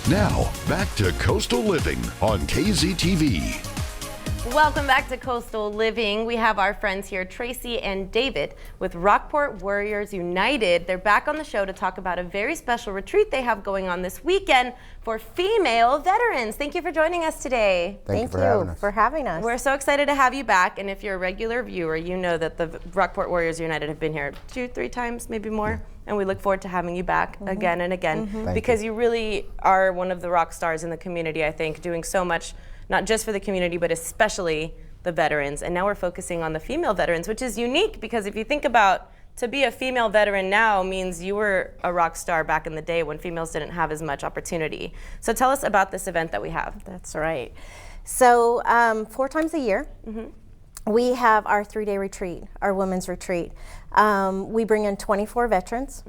Now, back to Coastal Living on KZTV. Welcome back to Coastal Living. We have our friends here, Tracy and David, with Rockport Warriors United. They're back on the show to talk about a very special retreat they have going on this weekend for female veterans. Thank you for joining us today. Thank you for having us. We're so excited to have you back. And if you're a regular viewer, you know that the Rockport Warriors United have been here 2-3 times, maybe more. And we look forward to having you back again and again because you really are one of the rock stars in the community, I think, doing so much, not just for the community, but especially the veterans. And now we're focusing on the female veterans, which is unique because if you think about to be a female veteran now means you were a rock star back in the day when females didn't have as much opportunity. So tell us about this event that we have. That's right. So 4 times a year, we have our 3-day retreat, our women's retreat. We bring in 24 veterans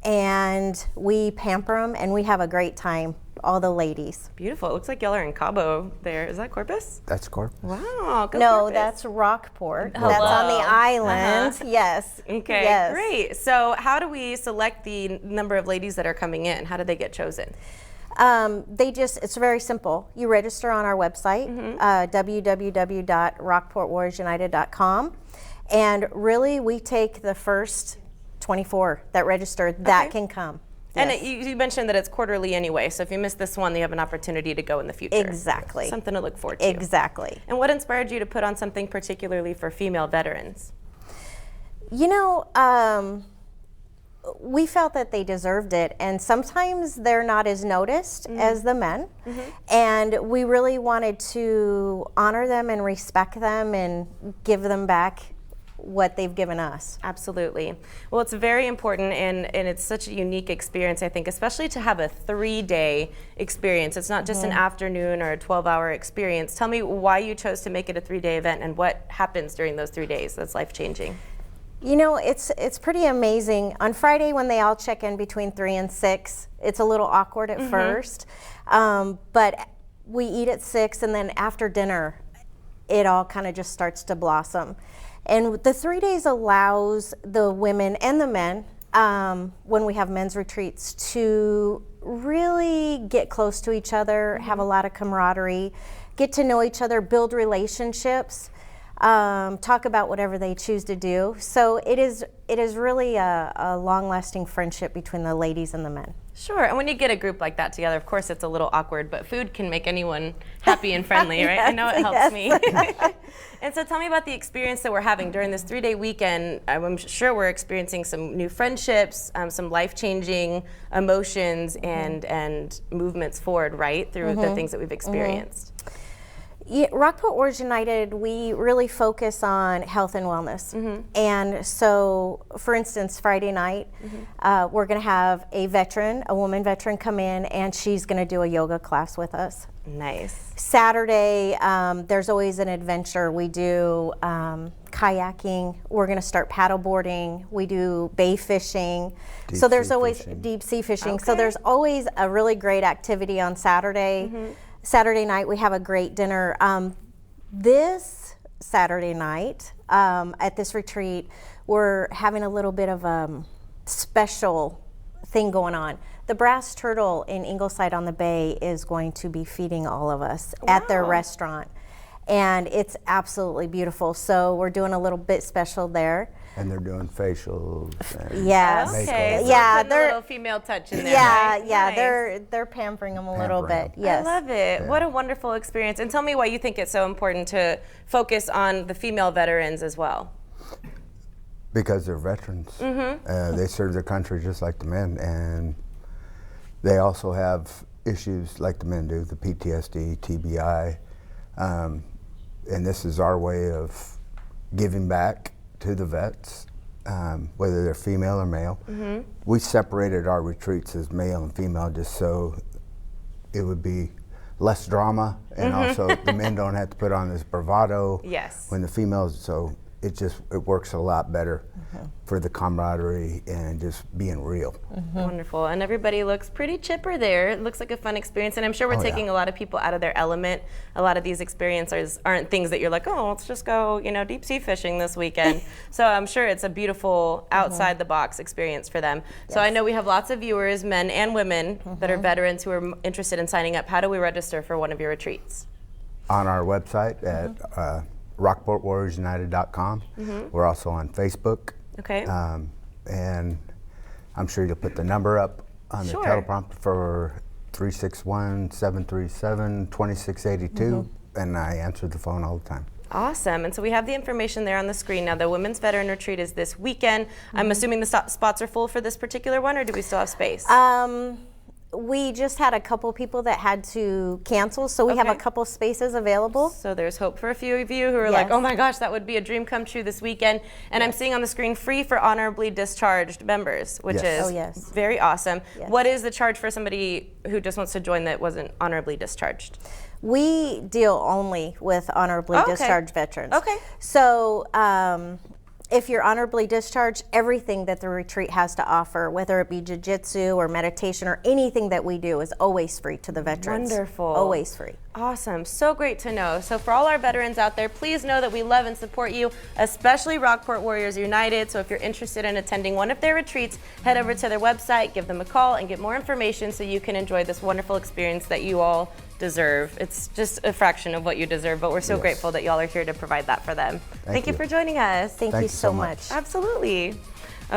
and we pamper them and we have a great time, all the ladies. Beautiful. It looks like y'all are in Cabo there. Is that Corpus? That's Corpus. Wow. Go No, Corpus. that's Rockport. Hello. That's on the island. Yes. Okay, yes. great. So how do we select the number of ladies that are coming in? How do they get chosen? It's very simple. You register on our website, www.rockportwarriorsunited.com. And really, we take the first 24 that register that can come. And Yes. you mentioned that it's quarterly anyway, so if you miss this one, you have an opportunity to go in the future. Exactly. Something to look forward to. Exactly. And what inspired you to put on something particularly for female veterans? You know, we felt that they deserved it, and sometimes they're not as noticed as the men. And we really wanted to honor them and respect them and give them back what they've given us. Absolutely. Well, it's very important, and it's such a unique experience, I think, especially to have a 3-day experience. It's not just an afternoon or a 12-hour experience. Tell me why you chose to make it a 3-day event and what happens during those 3 days that's life-changing. You know, it's pretty amazing. On Friday, when they all check in between 3 and 6, it's a little awkward at first, but we eat at 6, and then after dinner, it all kind of just starts to blossom. And the 3 days allows the women and the men, when we have men's retreats, to really get close to each other, have a lot of camaraderie, get to know each other, build relationships, talk about whatever they choose to do. So it is really a long-lasting friendship between the ladies and the men. Sure, and when you get a group like that together, of course it's a little awkward, but food can make anyone happy and friendly, right? I know it helps me. And so tell me about the experience that we're having during this 3-day weekend. I'm sure we're experiencing some new friendships, some life-changing emotions and movements forward, right, through the things that we've experienced. Yeah, Rockport Warriors United, we really focus on health and wellness. And so, for instance, Friday night, we're going to have a woman veteran come in, and she's going to do a yoga class with us. Nice. Saturday, there's always an adventure. We do kayaking. We're going to start paddleboarding. We do bay fishing. So there's always deep sea fishing. So there's always a really great activity on Saturday. Saturday night, we have a great dinner. This Saturday night, at this retreat, we're having a little bit of a special thing going on. The Brass Turtle in Ingleside on the Bay is going to be feeding all of us at their restaurant. And it's absolutely beautiful. So we're doing a little bit special there. And they're doing facials. And Yes. Okay, so Yeah, putting a little female touch in there. Yeah, right? yeah, Nice. they're pampering them a little bit. Pampering Yes. I love it. Yeah. What a wonderful experience. And tell me why you think it's so important to focus on the female veterans as well. Because they're veterans. They serve their country just like the men, and they also have issues like the men do, the PTSD, TBI, and this is our way of giving back to the vets, whether they're female or male. We separated our retreats as male and female just so it would be less drama, and also the men don't have to put on this bravado Yes. when the females, so it works a lot better for the camaraderie and just being real. Wonderful. And everybody looks pretty chipper there. It looks like a fun experience. And I'm sure we're taking a lot of people out of their element. A lot of these experiences aren't things that you're like, oh, let's just go, you know, deep sea fishing this weekend. So I'm sure it's a beautiful outside the box experience for them. Yes. So I know we have lots of viewers, men and women, that are veterans who are interested in signing up. How do we register for one of your retreats? On our website at rockportwarriorsunited.com. We're also on Facebook. Okay. And I'm sure you'll put the number up on the teleprompter for 361-737-2682, and I answer the phone all the time. Awesome. And so we have the information there on the screen. Now, the Women's Veteran Retreat is this weekend. I'm assuming the spots are full for this particular one, or do we still have space? We just had a couple people that had to cancel, so we have a couple spaces available. So there's hope for a few of you who are like, oh my gosh, that would be a dream come true this weekend. And I'm seeing on the screen free for honorably discharged members, which is very awesome. What is the charge for somebody who just wants to join that wasn't honorably discharged? We deal only with honorably discharged veterans. Okay. So if you're honorably discharged, everything that the retreat has to offer, whether it be jiu-jitsu or meditation or anything that we do, is always free to the veterans. Wonderful. Always free. Awesome. So great to know. So for all our veterans out there, please know that we love and support you, especially Rockport Warriors United. So if you're interested in attending one of their retreats, head over to their website, give them a call, and get more information so you can enjoy this wonderful experience that you all deserve. It's just a fraction of what you deserve, but we're so grateful that y'all are here to provide that for them. Thank you for joining us. Thank you so much. Absolutely.